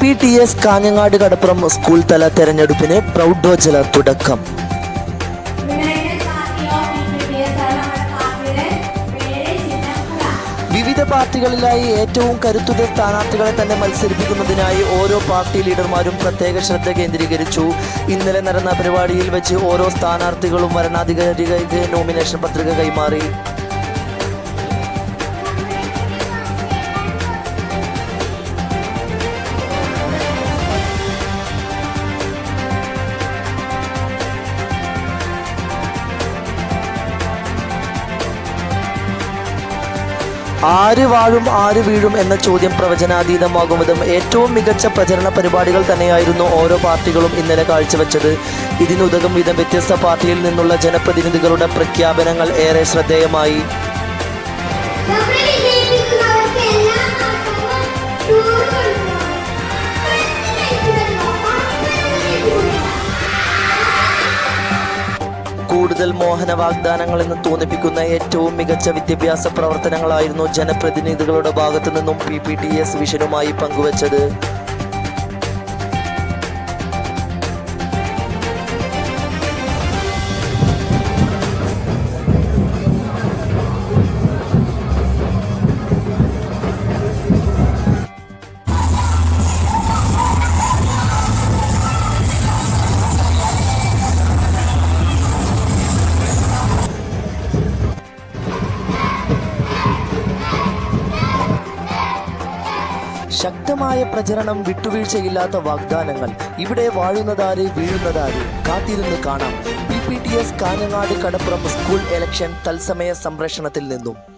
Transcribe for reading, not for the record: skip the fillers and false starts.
PPTS Kanhangad കടപ്പുറം school തല തെരഞ്ഞെടുപ്പിന് പ്രൗഢോജ്വല തുടക്കം. വിവിധ പാർട്ടികളിലായി ഏറ്റവും കരുത്തുറ്റ സ്ഥാനാർത്ഥികളെ തന്നെ മത്സരിപ്പിക്കുന്നതിനായി ഓരോ പാർട്ടി ലീഡർമാരും പ്രത്യേക ശ്രദ്ധ കേന്ദ്രീകരിച്ചു. ഇന്നലെ നടന്ന പരിപാടിയിൽ വെച്ച് ഓരോ സ്ഥാനാർത്ഥികളും വരണാധികാരികൾക്ക് നോമിനേഷൻ പത്രിക കൈമാറി. ആര് വാഴും ആര് വീഴും എന്ന ചോദ്യം പ്രവചനാതീതമാകുന്നതും ഏറ്റവും മികച്ച പ്രചരണ പരിപാടികൾ തന്നെയായിരുന്നു ഓരോ പാർട്ടികളും ഇന്നലെ കാഴ്ചവെച്ചത്. ഇതിനുതകും വിധം വ്യത്യസ്ത പാർട്ടിയിൽ നിന്നുള്ള ജനപ്രതിനിധികളുടെ പ്രഖ്യാപനങ്ങൾ ഏറെ ശ്രദ്ധേയമായി. കൂടുതൽ മോഹന വാഗ്ദാനങ്ങൾ എന്ന് തോന്നിപ്പിക്കുന്ന ഏറ്റവും മികച്ച വിദ്യാഭ്യാസ പ്രവർത്തനങ്ങളായിരുന്നു ജനപ്രതിനിധികളുടെ ഭാഗത്തു നിന്നും PPTS വിഷനുമായി പങ്കുവച്ചത്. ശക്തമായ പ്രചരണം, വിട്ടുവീഴ്ചയില്ലാത്ത വാഗ്ദാനങ്ങൾ. ഇവിടെ വാഴുന്നതാര് വീഴുന്നതാര് കാത്തിരുന്ന് കാണാം. PPTS കാഞ്ഞങ്ങാട് കടപ്പുറം സ്കൂൾ ഇലക്ഷൻ തത്സമയ സംപ്രേഷണത്തിൽ നിന്നും.